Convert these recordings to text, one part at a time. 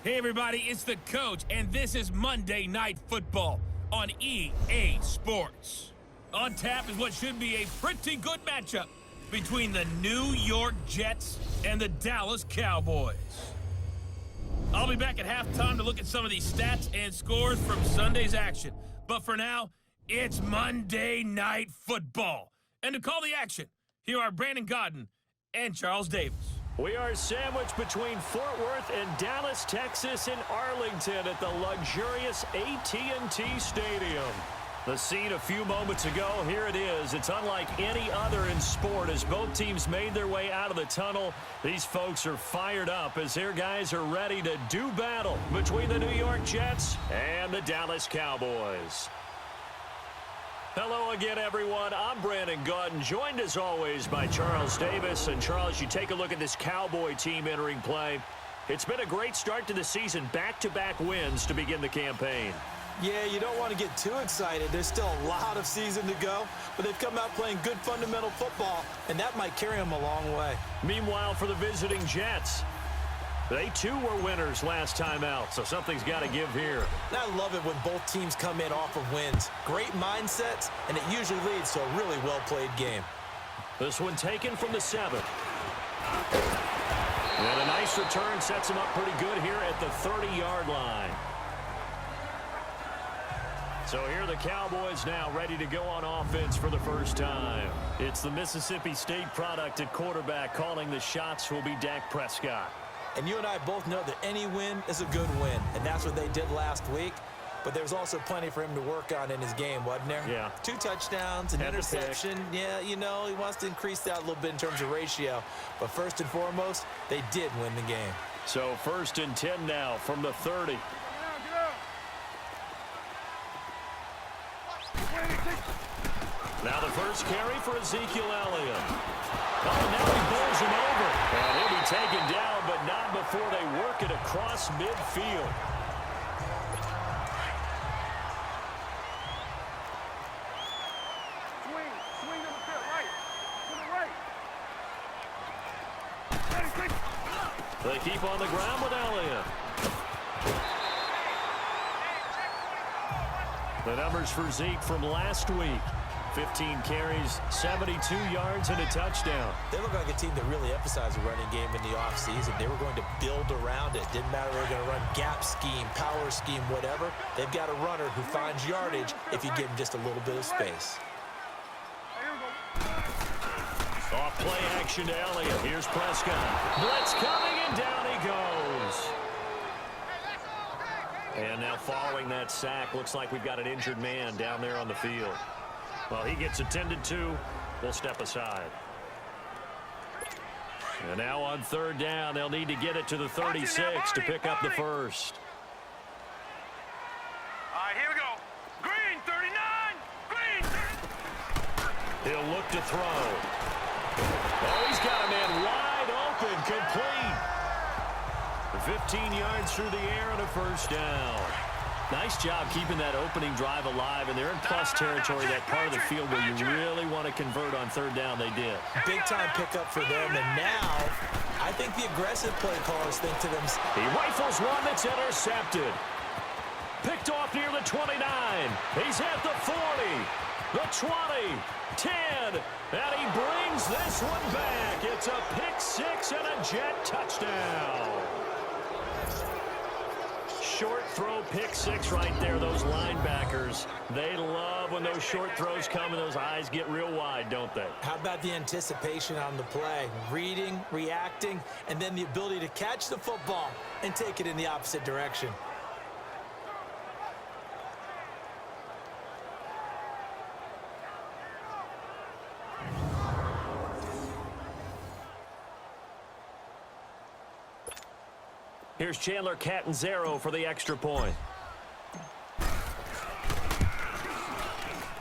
Hey everybody, it's the coach, and this is Monday Night Football on EA Sports. On tap is what should be a pretty good matchup between the New York Jets and the Dallas Cowboys. I'll be back at halftime to look at some of these stats and scores from Sunday's action. But for now, it's Monday Night Football. And to call the action, here are Brandon Godden and Charles Davis. We are sandwiched between Fort Worth and Dallas, Texas, and Arlington at the luxurious AT&T Stadium. The scene a few moments ago, here it is. It's unlike any other in sport as both teams made their way out of the tunnel. These folks are fired up as their guys are ready to do battle between the New York Jets and the Dallas Cowboys. Hello again, everyone. I'm Brandon Godden, joined as always by Charles Davis. And Charles, you take a look at this Cowboy team entering play. It's been a great start to the season, back-to-back wins to begin the campaign. Yeah, you don't want to get too excited. There's still a lot of season to go, but they've come out playing good fundamental football, and that might carry them a long way. Meanwhile, for the visiting Jets, they too were winners last time out, so something's got to give here. I love it when both teams come in off of wins. Great mindsets, and it usually leads to a really well-played game. This one taken from the 7. And a nice return sets him up pretty good here at the 30-yard line. So here are the Cowboys now ready to go on offense for the first time. It's the Mississippi State product at quarterback. Calling the shots will be Dak Prescott. And you and I both know that any win is a good win, and that's what they did last week. But there's also plenty for him to work on in his game, wasn't there? Yeah. 2 touchdowns, an interception. Yeah, you know, he wants to increase that a little bit in terms of ratio. But first and foremost, they did win the game. So 1st and 10 now from the 30. Now the first carry for Ezekiel Elliott. Oh, now he bowls him over. And he'll be taken down, but not before they work it across midfield. Swing to the right. To the right. They keep on the ground with Elliott. The numbers for Zeke from last week. 15 carries, 72 yards, and a touchdown. They look like a team that really emphasized the running game in the offseason. They were going to build around it. Didn't matter if they were going to run gap scheme, power scheme, whatever. They've got a runner who finds yardage if you give him just a little bit of space. Off play action to Elliott. Here's Prescott. Blitz coming, and down he goes. And now following that sack, looks like we've got an injured man down there on the field. Well, he gets attended to. We'll step aside. And now on 3rd down, they'll need to get it to the 36 to pick up the first. All right, here we go. Green, 39. Green. He'll look to throw. Oh, he's got a man wide open, complete. 15 yards through the air and a first down. Nice job keeping that opening drive alive, and they're in plus territory, that part of the field where you really want to convert on 3rd down. They did. Big-time pickup for them, and now I think the aggressive play callers think to themselves. He rifles one that's intercepted. Picked off near the 29. He's at the 40, the 20, 10, and he brings this one back. It's a pick 6 and a Jet touchdown. Short throw, pick 6 right there. Those linebackers, they love when those short throws come and those eyes get real wide, don't they? How about the anticipation on the play? Reading, reacting, and then the ability to catch the football and take it in the opposite direction. Here's Chandler Catanzaro for the extra point.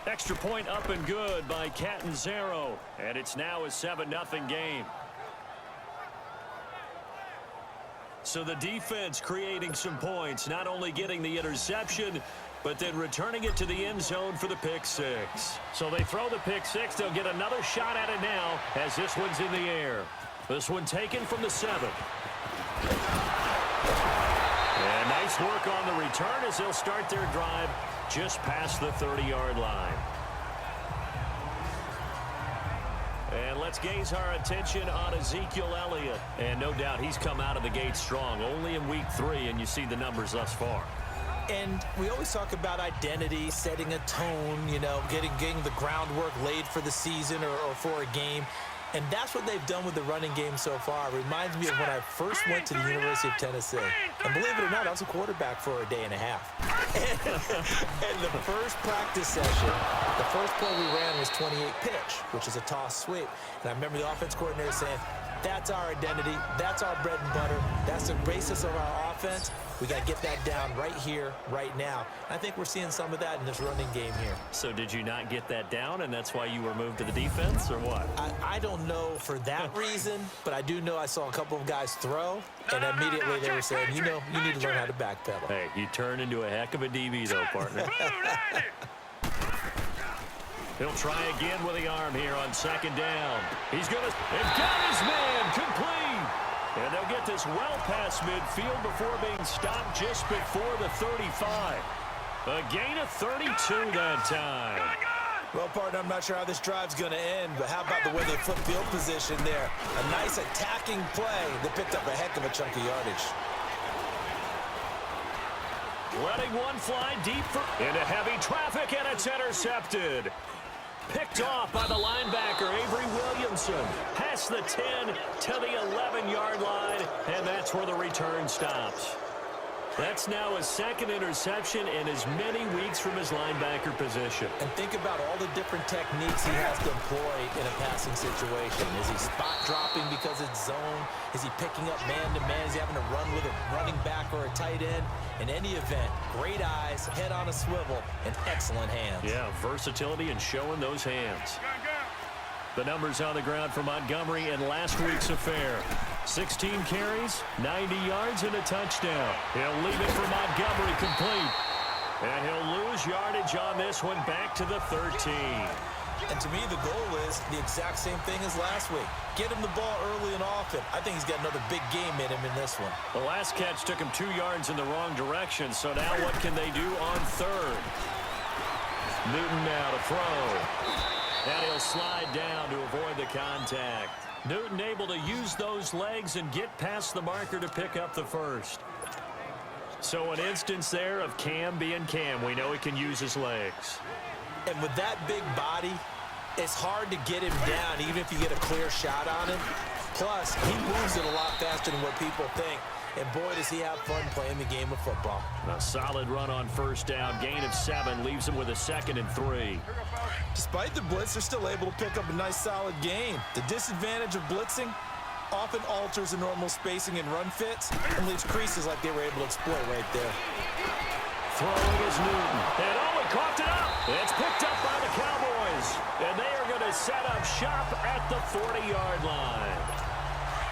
Extra point up and good by Catanzaro. And it's now a 7-0 game. So the defense creating some points, not only getting the interception, but then returning it to the end zone for the pick 6. So they throw the pick 6. They'll get another shot at it now as this one's in the air. This one taken from the 7. Nice work on the return as they'll start their drive just past the 30-yard line. And let's gaze our attention on Ezekiel Elliott. And no doubt he's come out of the gate strong, only in week 3, and you see the numbers thus far. And we always talk about identity, setting a tone, you know, getting the groundwork laid for the season or for a game. And that's what they've done with the running game so far. It reminds me of when I first went to the University of Tennessee. And believe it or not, I was a quarterback for a day and a half. And the first practice session, the first play we ran was 28 pitch, which is a toss sweep. And I remember the offense coordinator saying, that's our identity, that's our bread and butter, that's the basis of our offense. We got to get that down right here, right now. And I think we're seeing some of that in this running game here. So did you not get that down, and that's why you were moved to the defense, or what? I don't know for that reason, but I do know I saw a couple of guys throw, and immediately they were saying, you know, you need to learn how to backpedal. Hey, you turn into a heck of a DB, though, partner. He'll try again with the arm here on second down. He's going to, and got his man complete. And they'll get this well past midfield before being stopped just before the 35. A gain of 32 that time. Well, partner, I'm not sure how this drive's going to end, but how about the way they flip field position there? A nice attacking play that picked up a heck of a chunk of yardage. Letting one fly deep into heavy traffic, and it's intercepted. Picked off by the linebacker, Avery Williamson. Past the 10 to the 11-yard line, and that's where the return stops. That's now his second interception in as many weeks from his linebacker position. And think about all the different techniques he has to employ in a passing situation. Is he spot dropping because it's zone? Is he picking up man-to-man? Is he having to run with a running back or a tight end? In any event, great eyes, head on a swivel, and excellent hands. Yeah, versatility and showing those hands. The numbers on the ground for Montgomery in last week's affair. 16 carries, 90 yards, and a touchdown. He'll leave it for Montgomery complete. And he'll lose yardage on this one back to the 13. And to me, the goal is the exact same thing as last week. Get him the ball early and often. I think he's got another big game in him in this one. The last catch took him 2 yards in the wrong direction, so now what can they do on third? Newton now to throw. And he'll slide down to avoid the contact. Newton able to use those legs and get past the marker to pick up the first. So an instance there of Cam being Cam. We know he can use his legs. And with that big body, it's hard to get him down, even if you get a clear shot on him. Plus, he moves it a lot faster than what people think. And boy, does he have fun playing the game of football. A solid run on first down. Gain of 7 leaves him with a 2nd and 3. Despite the blitz, they're still able to pick up a nice, solid gain. The disadvantage of blitzing often alters the normal spacing and run fits and leaves creases like they were able to exploit right there. Throwing is Newton. And he coughed it up. It's picked up by the Cowboys. And they are going to set up shop at the 40-yard line.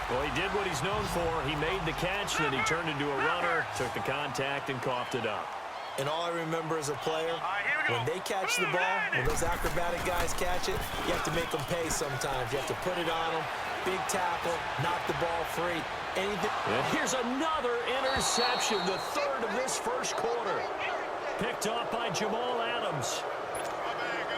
Well, he did what he's known for. He made the catch, then he turned into a runner, took the contact, and coughed it up. And all I remember as a player, when they catch the ball, when those acrobatic guys catch it, you have to make them pay sometimes. You have to put it on them, big tackle, knock the ball free. Anything. And here's another interception, the 3rd of this first quarter. Picked off by Jamal Adams.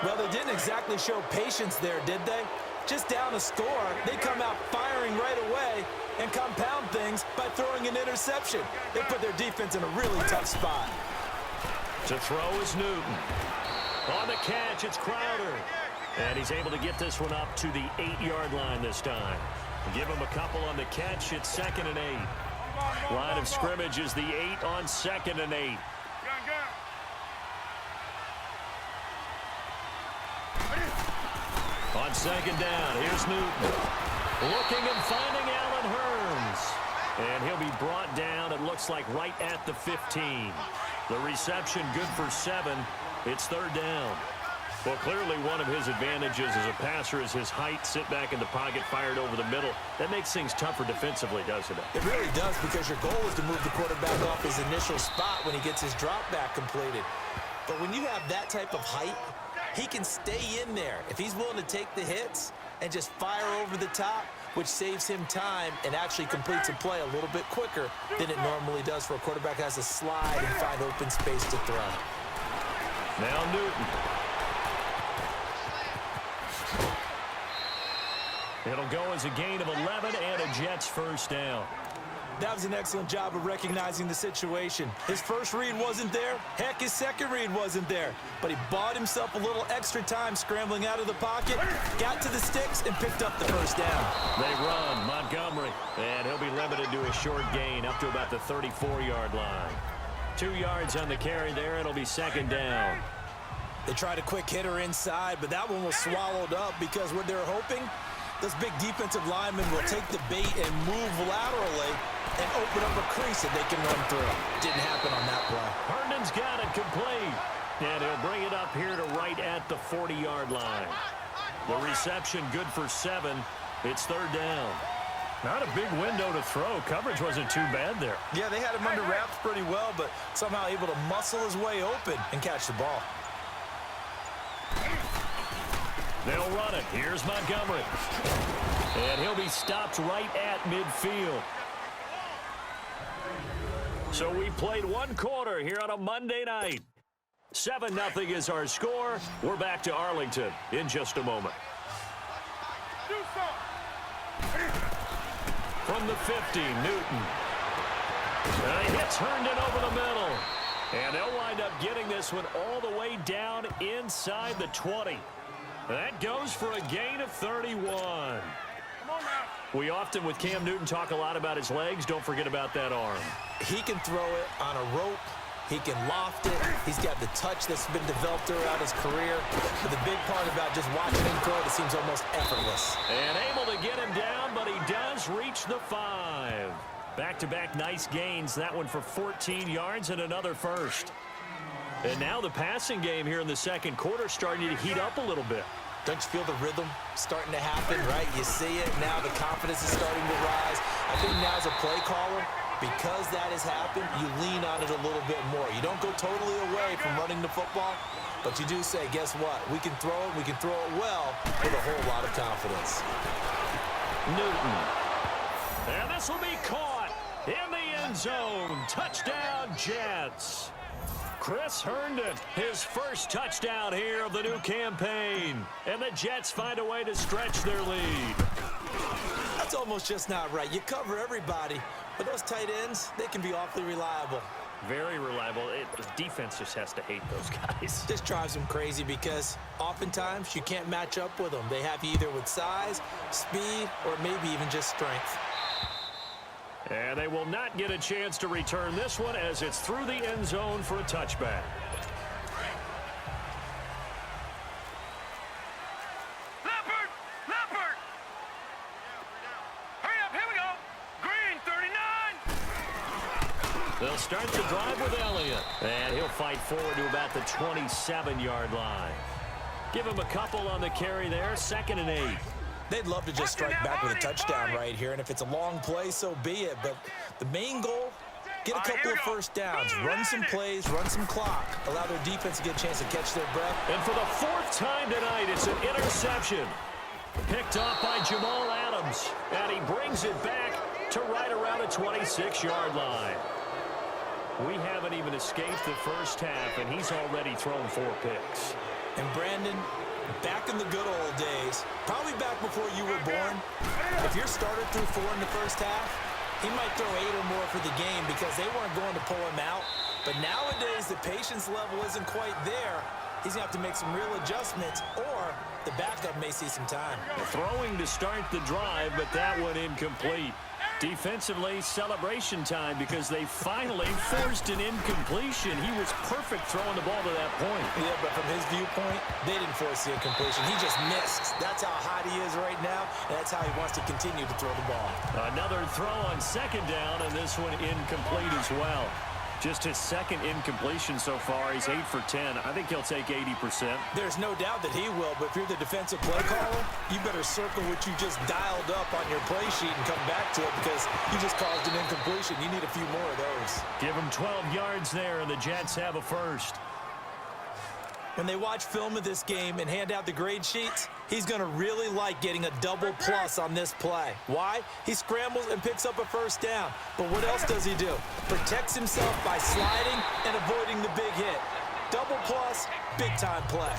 Well, they didn't exactly show patience there, did they? Just down a score, they come out firing right away and compound things by throwing an interception. They put their defense in a really tough spot. To throw is Newton. On the catch, it's Crowder. And he's able to get this one up to the 8-yard line this time. Give him a couple on the catch. It's 2nd and 8. Line of scrimmage is the 8 on 2nd and 8. On 2nd down, here's Newton. Looking and finding Allen Hurns. And he'll be brought down, it looks like, right at the 15. The reception good for 7. It's 3rd down. Well, clearly one of his advantages as a passer is his height. Sit back in the pocket, fired over the middle. That makes things tougher defensively, doesn't it? It really does, because your goal is to move the quarterback off his initial spot when he gets his drop back completed. But when you have that type of height, he can stay in there. If he's willing to take the hits and just fire over the top, which saves him time and actually completes a play a little bit quicker than it normally does for a quarterback who has to slide and find open space to throw. Now Newton. It'll go as a gain of 11 and a Jets first down. That was an excellent job of recognizing the situation. His first read wasn't there. Heck, his second read wasn't there. But he bought himself a little extra time scrambling out of the pocket, got to the sticks, and picked up the first down. They run Montgomery, and he'll be limited to a short gain up to about the 34-yard line. 2 yards on the carry there. It'll be second down. They tried a quick hitter inside, but that one was swallowed up because what they're hoping, those big defensive linemen will take the bait and move laterally and open up a crease that they can run through. Didn't happen on that play. Herndon's got it complete. And he'll bring it up here to right at the 40-yard line. The reception good for 7. It's third down. Not a big window to throw. Coverage wasn't too bad there. Yeah, they had him under wraps pretty well, but somehow able to muscle his way open and catch the ball. They'll run it. Here's Montgomery. And he'll be stopped right at midfield. So we played one quarter here on a Monday night. 7-0 is our score. We're back to Arlington in just a moment. From the 50, Newton. He hits Herndon over the middle. And they'll wind up getting this one all the way down inside the 20. That goes for a gain of 31. We often, with Cam Newton, talk a lot about his legs. Don't forget about that arm. He can throw it on a rope. He can loft it. He's got the touch that's been developed throughout his career. But the big part about just watching him throw it, it seems almost effortless. And able to get him down, but he does reach the 5. Back-to-back nice gains. That one for 14 yards and another first. And now the passing game here in the second quarter starting to heat up a little bit. Don't you feel the rhythm starting to happen, right? You see it. Now the confidence is starting to rise. I think now as a play caller, because that has happened, you lean on it a little bit more. You don't go totally away from running the football, but you do say, guess what? We can throw it. We can throw it well with a whole lot of confidence. Newton. And this will be caught in the end zone. Touchdown, Jets. Chris Herndon, his first touchdown here of the new campaign. And the Jets find a way to stretch their lead. That's almost just not right. You cover everybody, but those tight ends, they can be awfully reliable. Very reliable. The defense just has to hate those guys. This drives them crazy because oftentimes you can't match up with them. They have you either with size, speed, or maybe even just strength. And they will not get a chance to return this one as it's through the end zone for a touchback. Leopard! Leopard! Hurry up, here we go! Green, 39! They'll start the drive with Elliott. And he'll fight forward to about the 27-yard line. Give him a couple on the carry there, 2nd and 8. They'd love to just strike back with a touchdown right here, and if it's a long play, so be it. But the main goal, get a couple of first downs, run some plays, run some clock, allow their defense to get a chance to catch their breath. And for the 4th time tonight, it's an interception. Picked off by Jamal Adams, and he brings it back to right around the 26-yard line. We haven't even escaped the first half, and he's already thrown 4 picks. And Brandon, back in the good old days, probably back before you were born, if your starter threw 4 in the first half, he might throw 8 or more for the game because they weren't going to pull him out. But nowadays, the patience level isn't quite there. He's going to have to make some real adjustments, or the backup may see some time. Throwing to start the drive, but that one incomplete. Defensively, celebration time because they finally forced an incompletion. He was perfect throwing the ball to that point. Yeah, but from his viewpoint, they didn't force the incompletion. He just missed. That's how hot he is right now, and that's how he wants to continue to throw the ball. Another throw on 2nd down, and this one incomplete as well. Just his 2nd incompletion so far. He's 8 for 10. I think he'll take 80%. There's no doubt that he will, but if you're the defensive play caller, you better circle what you just dialed up on your play sheet and come back to it because you just caused an incompletion. You need a few more of those. Give him 12 yards there, and the Jets have a first. When they watch film of this game and hand out the grade sheets, He's going to really like getting a double plus on this play. Why? He scrambles and picks up a first down. But what else does he do? Protects himself by sliding and avoiding the big hit. Double plus, big-time play.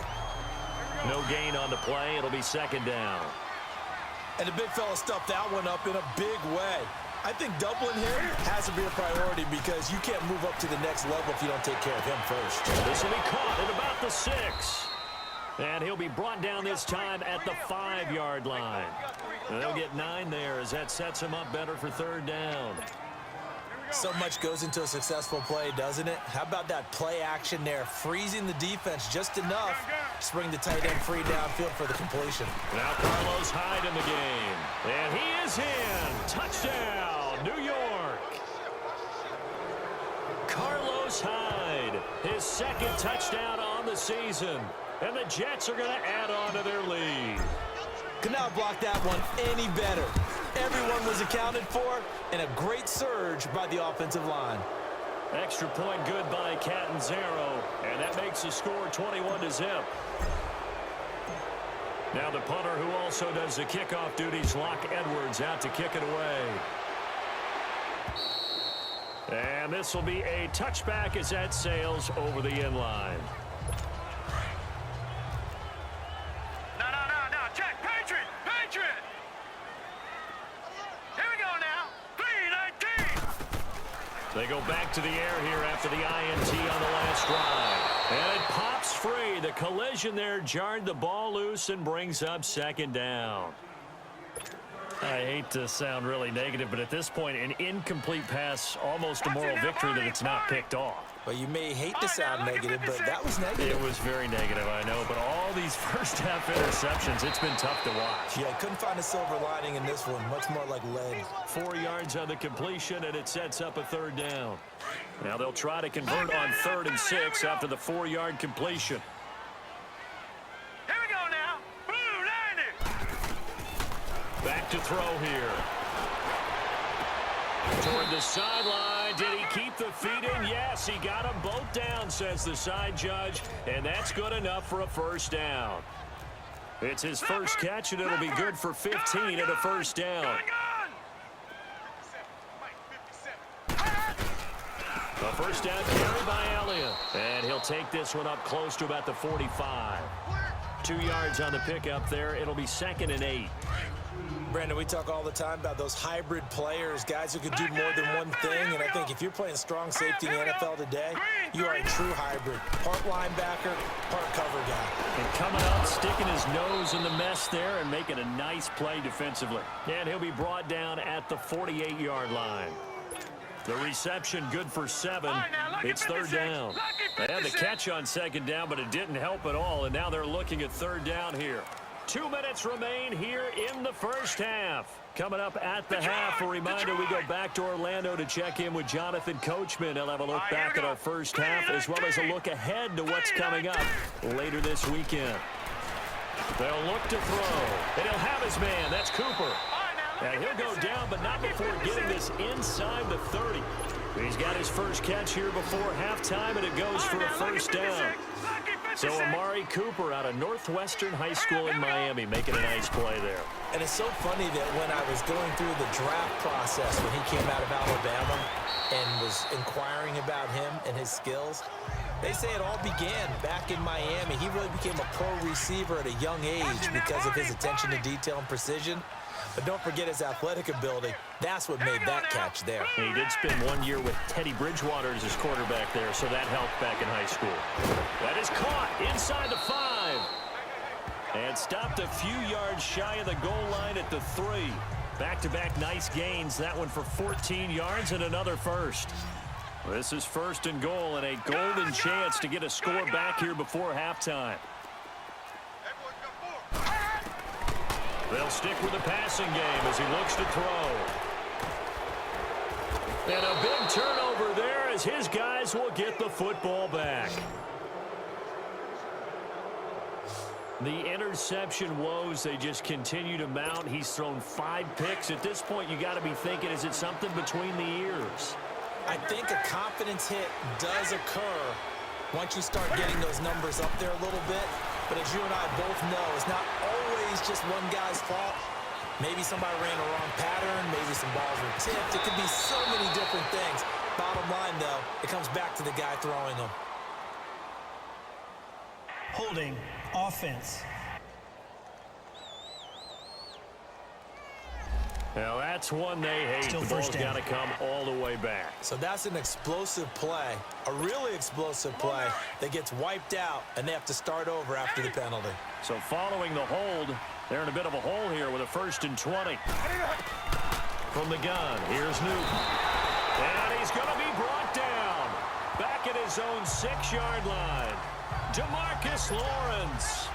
No gain on the play. It'll be second down. And the big fella stuffed that one up in a big way. I think doubling him has to be a priority because you can't move up to the next level if you don't take care of him first. This will be caught at about the 6. And he'll be brought down this time at the 5-yard line. They'll get 9 there as that sets him up better for third down. So much goes into a successful play, doesn't it? How about that play action there, freezing the defense just enough to bring the tight end free downfield for the completion. Now Carlos Hyde in the game. And he is in. Touchdown, New York. Carlos Hyde, his second touchdown on the season. And the Jets are going to add on to their lead. Could not block that one any better. Everyone was accounted for, and a great surge by the offensive line. Extra point good by Catanzaro, and that makes the score 21-0. Now the punter who also does the kickoff duties, Locke Edwards, out to kick it away. And this will be a touchback as that sails over the end line. They go back to the air here after the INT on the last drive. And it pops free. The collision there jarred the ball loose and brings up second down. I hate to sound really negative, but at this point, an incomplete pass, almost a moral victory that it's not picked off. Well, you may hate to sound negative, but that was negative. It was very negative, I know. But all these first-half interceptions, it's been tough to watch. Yeah, I couldn't find a silver lining in this one. Much more like lead. 4 yards on the completion, and it sets up a third down. Now they'll try to convert on 3rd and 6 after the 4-yard completion. Here we go now. Blue 90. Back to throw here. Toward the sideline. Did he keep the feet in? Yes, he got them both down, says the side judge. And that's good enough for a first down. It's his first catch, and it'll be good for 15 at a first down. A first down carry by Elliott. And he'll take this one up close to about the 45. 2 yards on the pickup there. It'll be 2nd and 8. Brandon, we talk all the time about those hybrid players, guys who can do more than one thing, and I think if you're playing strong safety in the NFL today, you are a true hybrid. Part linebacker, part cover guy. And coming up, sticking his nose in the mess there and making a nice play defensively. And he'll be brought down at the 48-yard line. The reception good for 7. It's third down. They had the catch on second down, but it didn't help at all, and now they're looking at third down here. 2 minutes remain here in the first half. Coming up at the half, a reminder, we go back to Orlando to check in with Jonathan Coachman. He'll have a look back at our first half as well as a look ahead to what's coming up later this weekend. They'll look to throw, and he'll have his man. That's Cooper. Now he'll go down, but not before getting this inside the 30. He's got his first catch here before halftime, and it goes for a first down. So Amari Cooper out of Northwestern High School in Miami making a nice play there. And it's so funny that when I was going through the draft process when he came out of Alabama and was inquiring about him and his skills, they say it all began back in Miami. He really became a pro receiver at a young age because of his attention to detail and precision. But don't forget his athletic ability. That's what made that catch there. And he did spend 1 year with Teddy Bridgewater as his quarterback there, so that helped back in high school. That is caught inside the 5. And stopped a few yards shy of the goal line at the 3. Back-to-back nice gains. That one for 14 yards and another first. This is 1st and goal and a golden chance to get a score back here before halftime. They'll stick with the passing game as he looks to throw. And a big turnover there as his guys will get the football back. The interception woes, they just continue to mount. He's thrown 5 picks. At this point, you got to be thinking, is it something between the ears? I think a confidence hit does occur once you start getting those numbers up there a little bit. But as you and I both know, it's not always just one guy's fault. Maybe somebody ran a wrong pattern. Maybe some balls were tipped. It could be so many different things. Bottom line, though, it comes back to the guy throwing them. Holding offense. Now that's one they hate. Still The ball's first down. got to come all the way back. So that's an explosive play, a really explosive play that gets wiped out, and they have to start over after the penalty. So following the hold, they're in a bit of a hole here with a 1st and 20. From the gun, here's Newton. And he's going to be brought down. Back at his own 6-yard line. DeMarcus Lawrence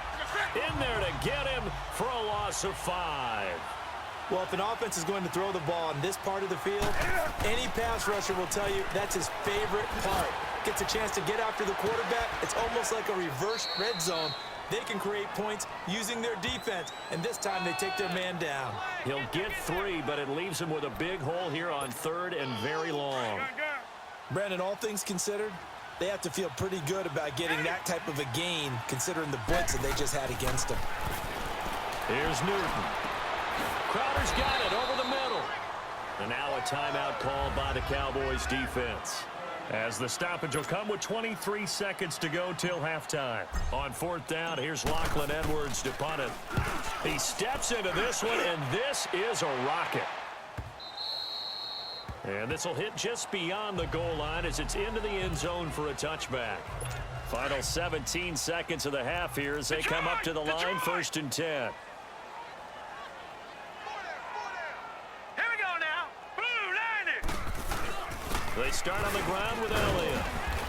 in there to get him for a loss of 5. Well, if an offense is going to throw the ball in this part of the field, any pass rusher will tell you that's his favorite part. Gets a chance to get after the quarterback. It's almost like a reverse red zone. They can create points using their defense, and this time they take their man down. He'll get 3, but it leaves him with a big hole here on 3rd and very long. Brandon, all things considered, they have to feel pretty good about getting that type of a gain, considering the blitz that they just had against them. Here's Newton. Crowder's got it over the middle. And now a timeout called by the Cowboys defense. As the stoppage will come with 23 seconds to go till halftime. On 4th down, here's Lachlan Edwards to punt it. He steps into this one, and this is a rocket. And this will hit just beyond the goal line as it's into the end zone for a touchback. Final 17 seconds of the half here as they come up to the line, 1st and 10. They start on the ground with Elliott.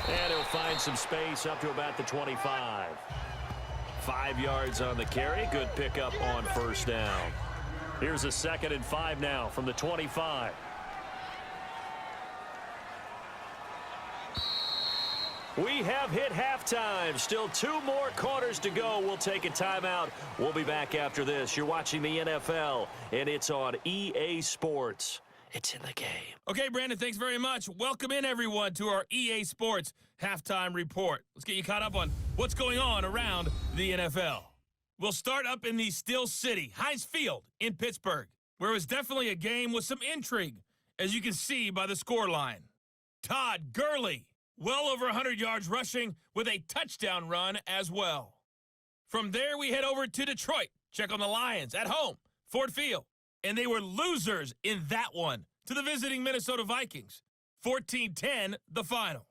And he'll find some space up to about the 25. 5 yards on the carry. Good pickup on 1st down. Here's a 2nd and 5 now from the 25. We have hit halftime. Still 2 more quarters to go. We'll take a timeout. We'll be back after this. You're watching the NFL, and it's on EA Sports. It's in the game. Okay, Brandon, thanks very much. Welcome in, everyone, to our EA Sports Halftime Report. Let's get you caught up on what's going on around the NFL. We'll start up in the Steel City, Heinz Field in Pittsburgh, where it was definitely a game with some intrigue, as you can see by the scoreline. Todd Gurley, well over 100 yards rushing with a touchdown run as well. From there, we head over to Detroit. Check on the Lions at home, Ford Field. And they were losers in that one to the visiting Minnesota Vikings. 14-10, the final.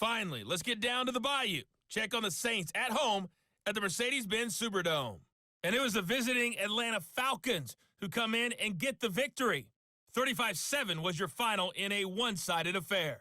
Finally, let's get down to the Bayou. Check on the Saints at home at the Mercedes-Benz Superdome. And it was the visiting Atlanta Falcons who come in and get the victory. 35-7 was your final in a one-sided affair.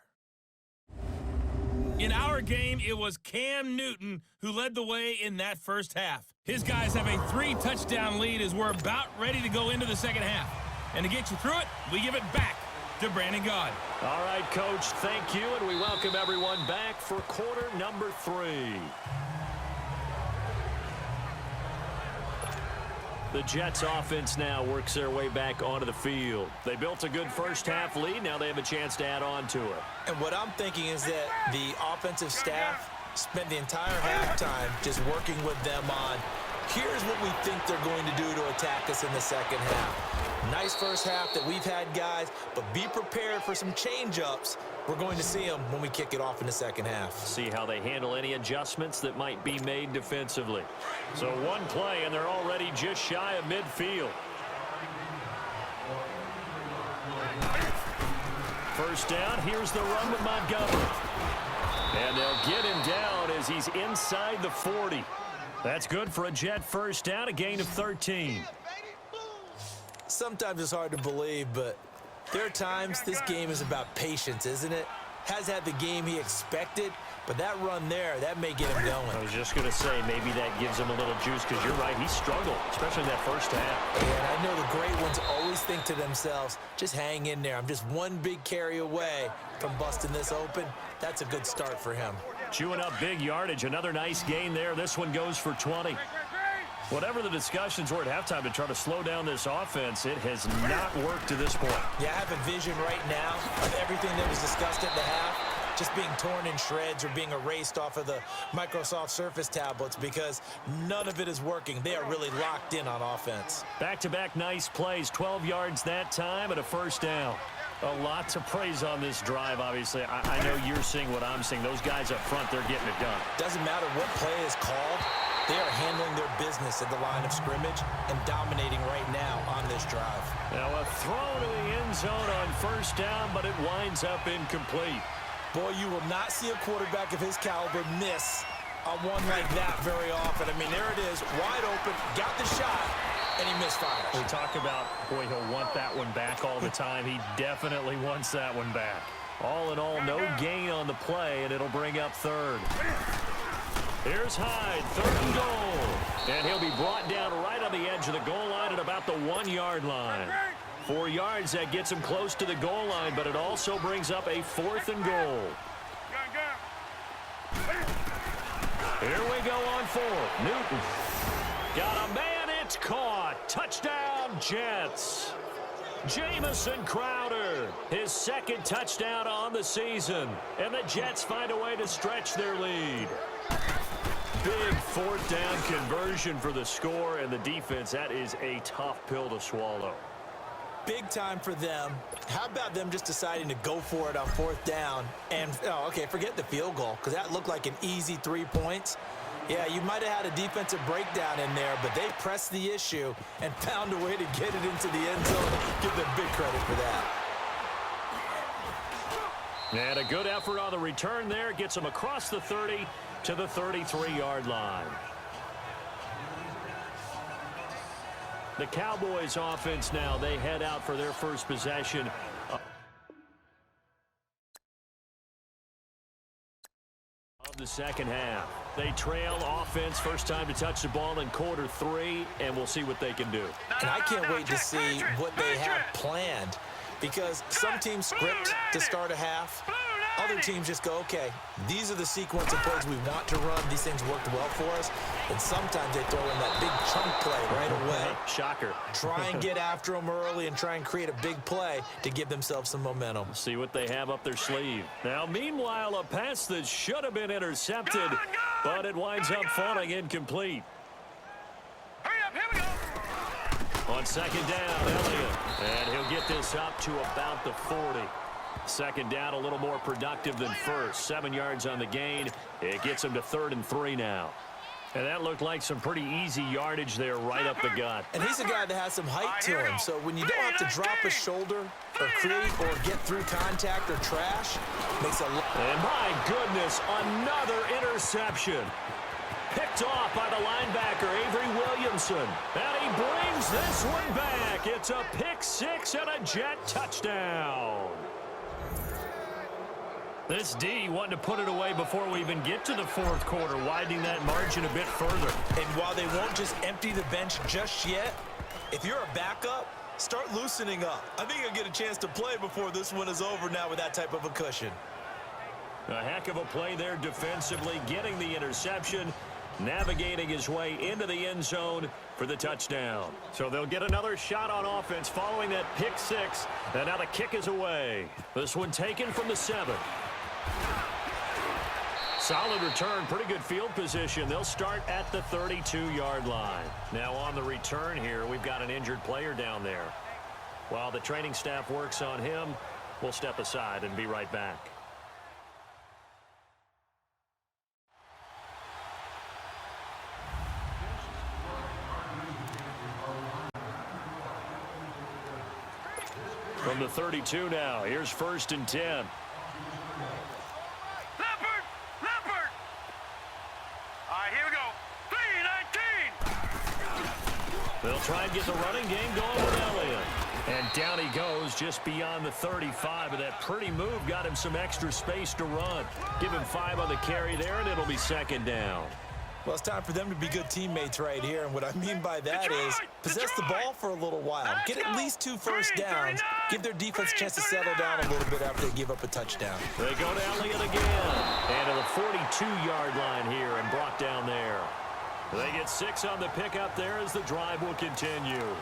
In our game, it was Cam Newton who led the way in that first half. His guys have a 3-touchdown lead as we're about ready to go into the second half. And to get you through it, we give it back to Brandon Gaud. All right, Coach, thank you, and we welcome everyone back for quarter number 3. The Jets offense now works their way back onto the field. They built a good first half lead. Now they have a chance to add on to it. And what I'm thinking is that the offensive staff spent the entire halftime just working with them on, here's what we think they're going to do to attack us in the second half. Nice first half that we've had, guys, but be prepared for some change-ups. We're going to see them when we kick it off in the second half. See how they handle any adjustments that might be made defensively. So one play, and they're already just shy of midfield. First down, here's the run with Montgomery. And they'll get him down as he's inside the 40. That's good for a Jet first down, a gain of 13. Sometimes it's hard to believe, but there are times this game is about patience, isn't it? Has had the game he expected, but that run there, that may get him going. I was just going to say, maybe that gives him a little juice, because you're right, he struggled, especially in that first half. And I know the great ones always think to themselves, just hang in there. I'm just one big carry away from busting this open. That's a good start for him. Chewing up big yardage, another nice gain there. This one goes for 20. Whatever the discussions were at halftime to try to slow down this offense, it has not worked to this point. Yeah, I have a vision right now of everything that was discussed at the half. just being torn in shreds or being erased off of the Microsoft Surface tablets because none of it is working. They are really locked in on offense. Back-to-back nice plays, 12 yards that time and a first down. A lot to praise on this drive, obviously. I know you're seeing what I'm seeing. Those guys up front, they're getting it done. Doesn't matter what play is called. They are handling their business at the line of scrimmage and dominating right now on this drive. Now a throw to the end zone on first down, but it winds up incomplete. Boy, you will not see a quarterback of his caliber miss on one like that very often. I mean, there it is, wide open, got the shot, and he misfires. We talk about, boy, he'll want that one back all the time. He definitely wants that one back. All in all, no gain on the play, and it'll bring up third. Here's Hyde, 3rd and goal. And he'll be brought down right on the edge of the goal line at about the 1-yard line. 4 yards, that gets him close to the goal line, but it also brings up a 4th and goal. Here we go on 4th. Newton. Got a man, it's caught. Touchdown, Jets. Jamison Crowder, his 2nd touchdown on the season. And the Jets find a way to stretch their lead. Big 4th down conversion for the score, and the defense, that is a tough pill to swallow. Big time for them. How about them just deciding to go for it on 4th down? And, okay, forget the field goal, because that looked like an easy 3 points. Yeah, you might have had a defensive breakdown in there, but they pressed the issue and found a way to get it into the end zone. Give them big credit for that. And a good effort on the return there. Gets them across the 30 to the 33-yard line. The Cowboys offense now, they head out for their first possession of the second half. They trail offense, first time to touch the ball in quarter 3, and we'll see what they can do. And I can't wait to see what they have planned, because some teams script to start a half. Other teams just go, okay, these are the sequence of plays we want to run. These things worked well for us. And sometimes they throw in that big chunk play right away. Shocker. Try and get after them early and try and create a big play to give themselves some momentum. See what they have up their sleeve. Now, meanwhile, a pass that should have been intercepted, but it winds up falling incomplete. Hurry up, here we go. On second down, Elliott. And he'll get this up to about the 40. Second down, a little more productive than first. 7 yards on the gain. It gets him to 3rd and 3 now. And that looked like some pretty easy yardage there right up the gut. And he's a guy that has some height to him. So when you don't have to drop a shoulder or create or get through contact or trash, makes a lot. And my goodness, another interception. Picked off by the linebacker, Avery Williamson. And he brings this one back. It's a pick 6 and a Jet touchdown. This D wanting to put it away before we even get to the 4th quarter, widening that margin a bit further. And while they won't just empty the bench just yet, if you're a backup, start loosening up. I think you'll get a chance to play before this one is over now with that type of a cushion. A heck of a play there defensively, getting the interception, navigating his way into the end zone for the touchdown. So they'll get another shot on offense following that pick 6, and now the kick is away. This one taken from the 7. Solid return, pretty good field position. They'll start at the 32-yard line. Now on the return here, we've got an injured player down there. While the training staff works on him, we'll step aside and be right back. From the 32 now, here's 1st and 10. Leopard! All right, here we go. 3-19. They'll try and get the running game going with Elliott. And down he goes just beyond the 35. But that pretty move got him some extra space to run. Give him 5 on the carry there, and it'll be 2nd down. Well, it's time for them to be good teammates right here. And what I mean by that is possess the ball for a little while. Get at least 2 first downs. Give their defense a chance to settle down a little bit after they give up a touchdown. They go to Elliott again. And to the 42-yard line here and brought down there. They get 6 on the pickup there as the drive will continue.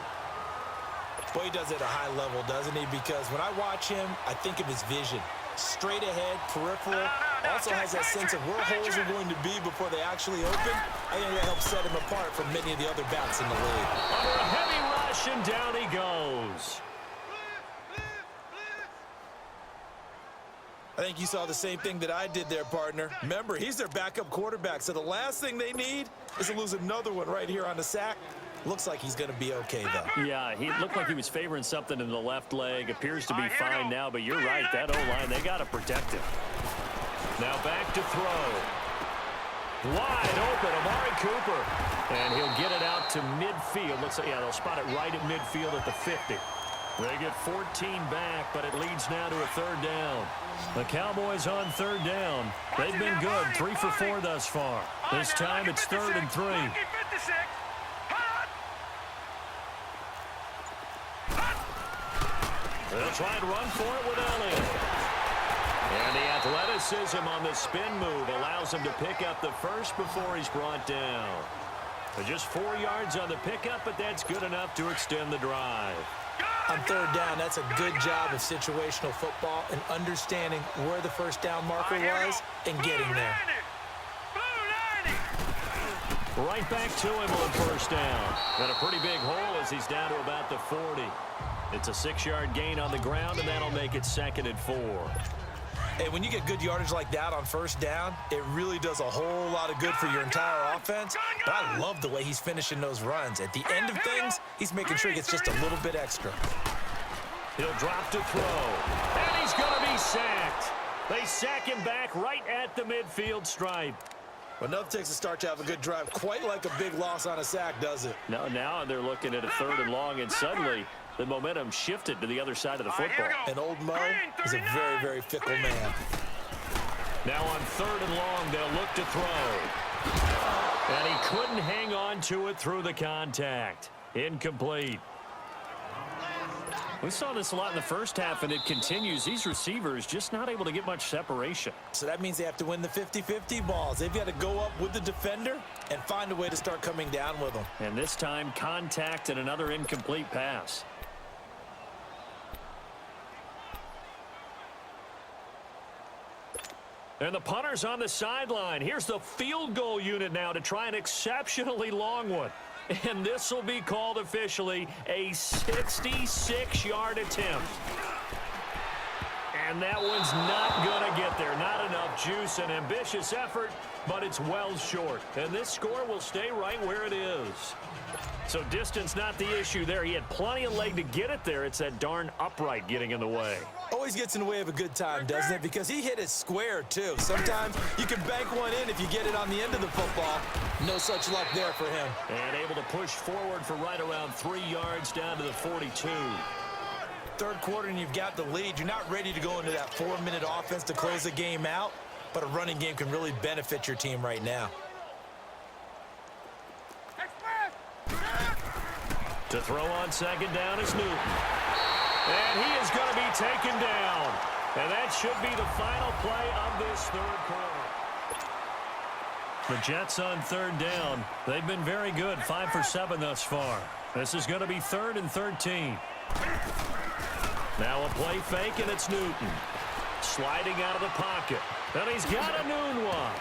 Boy, he does it at a high level, doesn't he? Because when I watch him, I think of his vision. Straight ahead, peripheral, also has that sense of where holes are going to be before they actually open. I think that helps set him apart from many of the other backs in the league. Under a heavy rush, and down he goes. I think you saw the same thing that I did there, partner. Remember, he's their backup quarterback, so the last thing they need is to lose another one right here on the sack. Looks like he's going to be okay, though. Yeah, he looked like he was favoring something in the left leg. Appears to be fine now, but you're right. That O-line, they got to protect him. Now back to throw. Wide open, Amari Cooper. And he'll get it out to midfield. Looks like, yeah, they'll spot it right at midfield at the 50. They get 14 back, but it leads now to a third down. The Cowboys on third down. They've been good, 3 for 4 thus far. This time it's 3rd and 3. They'll try and run for it with Elliott. And the athleticism on the spin move allows him to pick up the first before he's brought down. But just 4 yards on the pickup, but that's good enough to extend the drive. On third down, that's a good job of situational football and understanding where the first down marker was and getting there. Right back to him on first down. Got a pretty big hole as he's down to about the 40. It's a 6-yard gain on the ground, and that'll make it 2nd and 4. Hey, when you get good yardage like that on first down, it really does a whole lot of good for your entire offense. But I love the way he's finishing those runs. At the end of things, he's making sure he gets just a little bit extra. He'll drop to throw, and he's going to be sacked. They sack him back right at the midfield stripe. Well, nothing takes a start to have a good drive, quite like a big loss on a sack, does it? Now they're looking at a 3rd and long, and suddenly the momentum shifted to the other side of the football. And old Mo is a very, very fickle man. Now on 3rd and long, they'll look to throw. And he couldn't hang on to it through the contact. Incomplete. We saw this a lot in the first half, and it continues. These receivers just not able to get much separation. So that means they have to win the 50-50 balls. They've got to go up with the defender and find a way to start coming down with them. And this time, contact and another incomplete pass. And the punter's on the sideline. Here's the field goal unit now to try an exceptionally long one. And this will be called officially a 66-yard attempt. And that one's not going to get there. Not enough juice. An ambitious effort, but it's well short. And this score will stay right where it is. So distance not the issue there. He had plenty of leg to get it there. It's that darn upright getting in the way. Always gets in the way of a good time, doesn't it? Because he hit it square, too. Sometimes you can bank one in if you get it on the end of the football. No such luck there for him. And able to push forward for right around 3 yards down to the 42. Third quarter and you've got the lead. You're not ready to go into that 4-minute offense to close the game out, but a running game can really benefit your team right now. To throw on second down is Newton. And he is going to be taken down. And that should be the final play of this third quarter. The Jets on third down. They've been very good, 5 for 7 thus far. This is going to be 3rd and 13. Now a play fake, and it's Newton. Sliding out of the pocket. And he's got a noon one.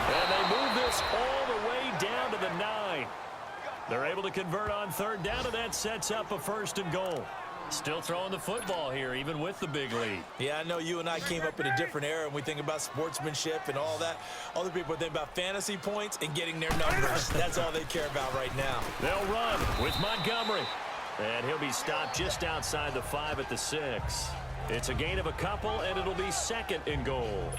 And they move this all the way down to the 9. They're able to convert on third down, and that sets up a 1st and goal. Still throwing the football here, even with the big lead. Yeah, I know you and I came up in a different era, and we think about sportsmanship and all that. Other people think about fantasy points and getting their numbers. That's all they care about right now. They'll run with Montgomery. And he'll be stopped just outside the 5 at the 6. It's a gain of a couple, and it'll be 2nd and goal.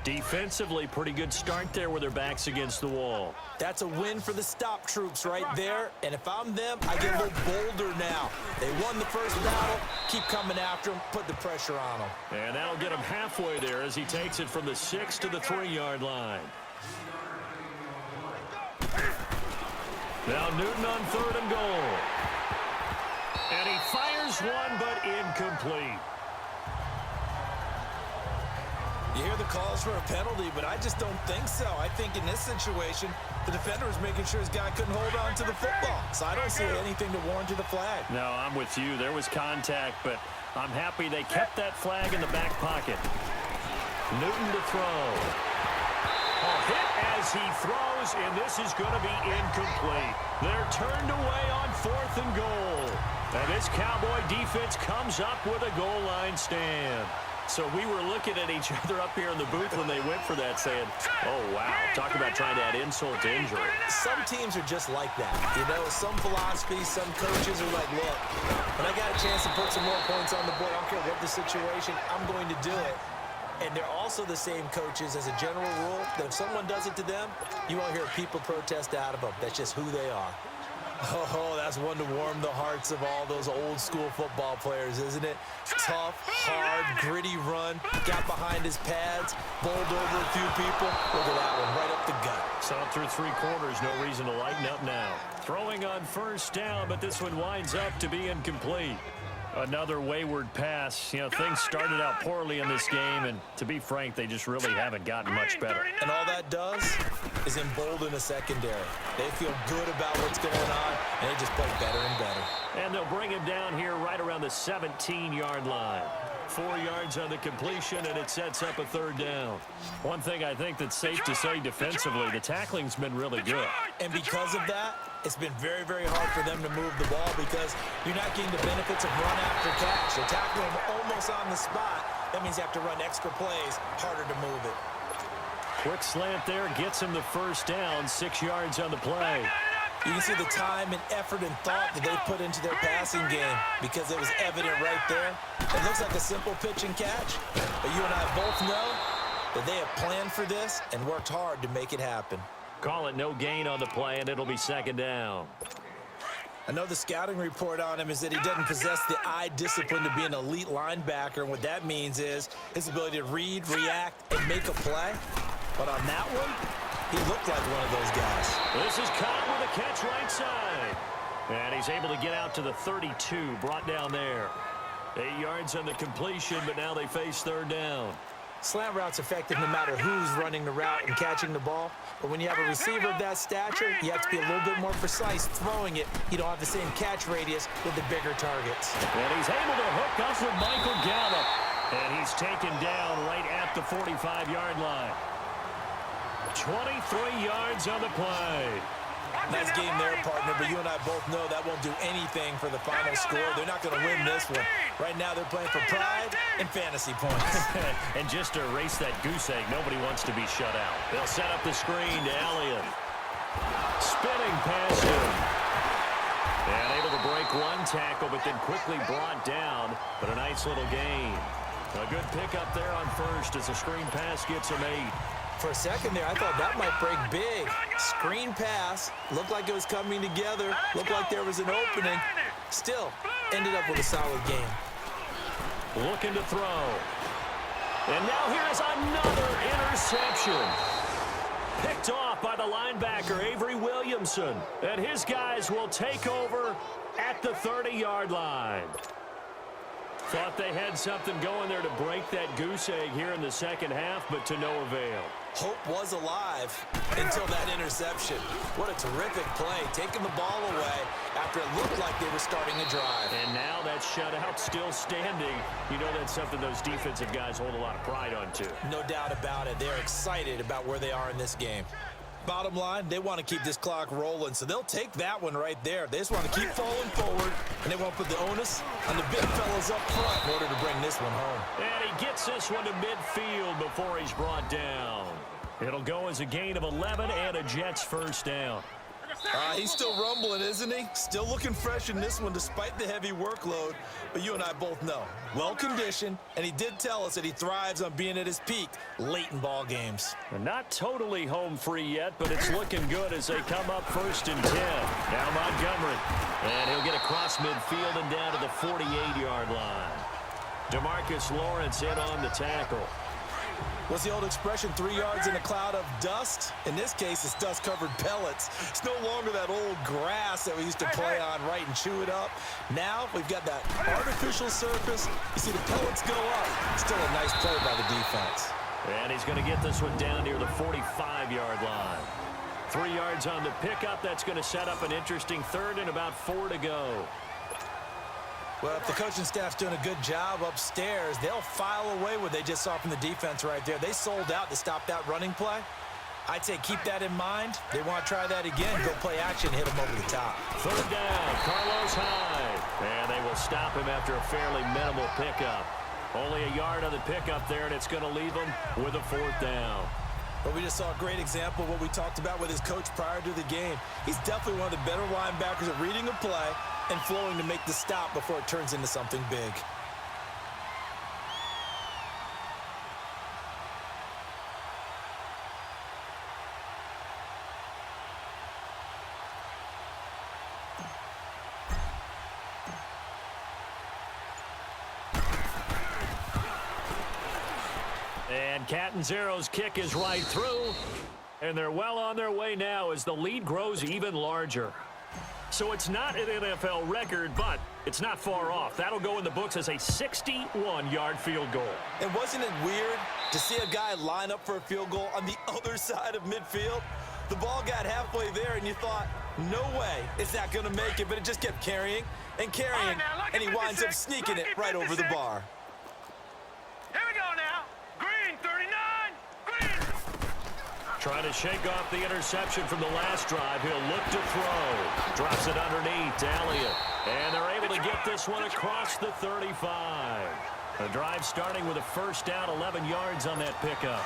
Defensively, pretty good start there with their backs against the wall. That's a win for the stop troops right there. And if I'm them, I get a little bolder now. They won the first battle. Keep coming after them. Put the pressure on them. And that'll get him halfway there as he takes it from the 6 to the 3-yard line. Now Newton on 3rd and goal. And he fires one, but incomplete. You hear the calls for a penalty, but I just don't think so. I think in this situation, the defender was making sure his guy couldn't hold on to the football. So I don't see anything to warrant the flag. No, I'm with you. There was contact, but I'm happy they kept that flag in the back pocket. Newton to throw. A hit as he throws, and this is going to be incomplete. They're turned away on 4th and goal. And this Cowboy defense comes up with a goal line stand. So we were looking at each other up here in the booth when they went for that, saying, oh, wow, talk about trying to add insult to injury. Some teams are just like that. You know, some philosophies, some coaches are like, look, when I got a chance to put some more points on the board, I don't care what the situation, I'm going to do it. And they're also the same coaches as a general rule that if someone does it to them, you won't hear people protest out of them. That's just who they are. Oh, that's one to warm the hearts of all those old school football players, isn't it? Tough, hard, gritty run, got behind his pads, bowled over a few people. Look at that one, right up the gut. So through 3 quarters, no reason to lighten up now. Throwing on 1st down, but this one winds up to be incomplete. Another wayward pass. You know, things started out poorly in this game, and to be frank, they just really haven't gotten much better. And all that does is embolden the secondary. They feel good about what's going on, and they just play better and better. And they'll bring him down here right around the 17-yard line. 4 yards on the completion, and it sets up a 3rd down. One thing I think that's safe to say defensively, the tackling's been really good. And because of that, it's been very, very hard for them to move the ball because you're not getting the benefits of run after catch. They're tackling them almost on the spot. That means you have to run extra plays, harder to move it. Quick slant there, gets him the 1st down, 6 yards on the play. You can see the time and effort and thought that they put into their passing game because it was evident right there. It looks like a simple pitch and catch, but you and I both know that they have planned for this and worked hard to make it happen. Call it no gain on the play, and it'll be 2nd down. I know the scouting report on him is that he doesn't possess the eye discipline to be an elite linebacker, and what that means is his ability to read, react, and make a play. But on that one, he looked like one of those guys. This is Cobb with a catch right side. And he's able to get out to the 32, brought down there. 8 yards on the completion, but now they face 3rd down. Slant route's effective no matter who's running the route and catching the ball. But when you have a receiver of that stature, you have to be a little bit more precise throwing it. You don't have the same catch radius with the bigger targets. And he's able to hook up with Michael Gallup. And he's taken down right at the 45-yard line. 23 yards on the play. Nice game there, partner, but you and I both know that won't do anything for the final score. They're not going to win this one. Right now, they're playing for pride and fantasy points. And just to erase that goose egg, nobody wants to be shut out. They'll set up the screen to Elliott. Spinning past him. And able to break one tackle, but then quickly brought down. But a nice little gain. A good pickup there on 1st as the screen pass gets him 8. For a second there, I thought that might break big. Screen pass. Looked like it was coming together. Looked like there was an opening. Still, ended up with a solid game. Looking to throw. And now here's another interception. Picked off by the linebacker, Avery Williamson. And his guys will take over at the 30-yard line. Thought they had something going there to break that goose egg here in the 2nd half, but to no avail. Hope was alive until that interception. What a terrific play, taking the ball away after it looked like they were starting a drive. And now that shutout still standing. You know that's something those defensive guys hold a lot of pride on, too. No doubt about it. They're excited about where they are in this game. Bottom line, they want to keep this clock rolling, so they'll take that one right there. They just want to keep falling forward, and they want to put the onus on the big fellas up front in order to bring this one home. And he gets this one to midfield before he's brought down. It'll go as a gain of 11 and a Jets 1st down. He's still rumbling, isn't he? Still looking fresh in this one despite the heavy workload. But you and I both know, well-conditioned, and he did tell us that he thrives on being at his peak late in ball games. Not totally home free yet, but it's looking good as they come up 1st and 10. Now Montgomery, and he'll get across midfield and down to the 48-yard line. DeMarcus Lawrence in on the tackle. What's the old expression, 3 yards in a cloud of dust? In this case, it's dust-covered pellets. It's no longer that old grass that we used to play on, right, and chew it up. Now we've got that artificial surface. You see the pellets go up. Still a nice play by the defense. And he's going to get this one down near the 45-yard line. 3 yards on the pickup. That's going to set up an interesting third and about 4 to go. Well, if the coaching staff's doing a good job upstairs, they'll file away what they just saw from the defense right there. They sold out to stop that running play. I'd say keep that in mind. They want to try that again. Go play action, hit them over the top. Third down, Carlos Hyde. And they will stop him after a fairly minimal pickup. Only a yard on the pickup there, and it's going to leave him with a 4th down. But we just saw a great example of what we talked about with his coach prior to the game. He's definitely one of the better linebackers at reading a play and flowing to make the stop before it turns into something big. And Catanzaro's kick is right through. And they're well on their way now as the lead grows even larger. So it's not an NFL record, but it's not far off. That'll go in the books as a 61-yard field goal. And wasn't it weird to see a guy line up for a field goal on the other side of midfield? The ball got halfway there, and you thought, no way is that going to make it, but it just kept carrying and carrying, and he winds up sneaking it right over the bar. Here we go now. Green, 39. Green. Trying to shake off the interception from the last drive. He'll look to throw. Drops it underneath to Elliott. And they're able to get this one across the 35. The drive starting with a first down, 11 yards on that pickup.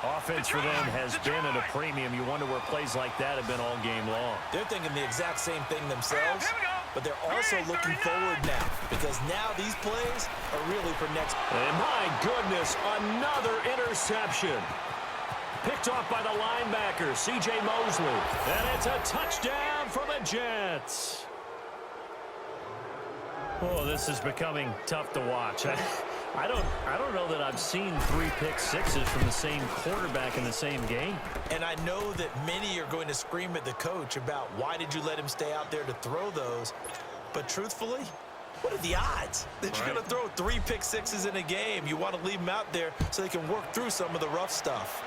Offense for them has been at a premium. You wonder where plays like that have been all game long. They're thinking the exact same thing themselves, but they're also looking forward now because now these plays are really for next. And my goodness, another interception. Picked off by the linebacker, C.J. Mosley. And it's a touchdown for the Jets. Oh, this is becoming tough to watch. I don't know that I've seen 3 pick sixes from the same quarterback in the same game. And I know that many are going to scream at the coach about why did you let him stay out there to throw those. But truthfully, what are the odds that you're going to throw 3 pick sixes in a game? You want to leave them out there so they can work through some of the rough stuff.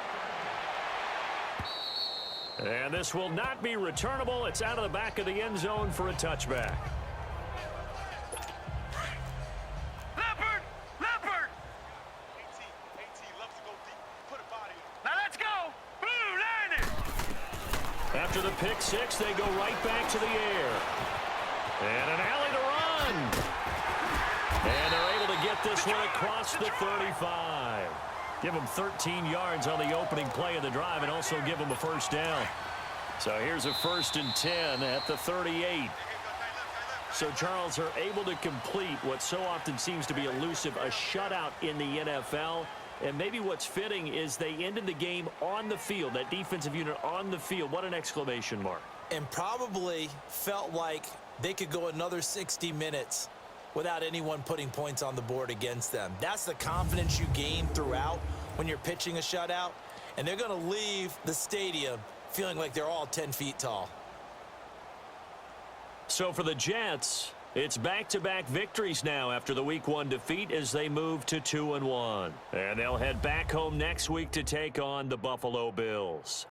And this will not be returnable. It's out of the back of the end zone for a touchback. Leopard. Leopard. Now let's go. Blue landed. After the pick six, they go right back to the air. And an alley to run. And they're able to get this one across the 35. Give them 13 yards on the opening play of the drive and also give them a first down. So here's a 1st and 10 at the 38. So, Charles, are able to complete what so often seems to be elusive, a shutout in the NFL. And maybe what's fitting is they ended the game on the field, that defensive unit on the field. What an exclamation mark. And probably felt like they could go another 60 minutes without anyone putting points on the board against them. That's the confidence you gain throughout when you're pitching a shutout. And they're going to leave the stadium feeling like they're all 10 feet tall. So for the Jets, it's back-to-back victories now after the Week 1 defeat as they move to 2-1. And they'll head back home next week to take on the Buffalo Bills.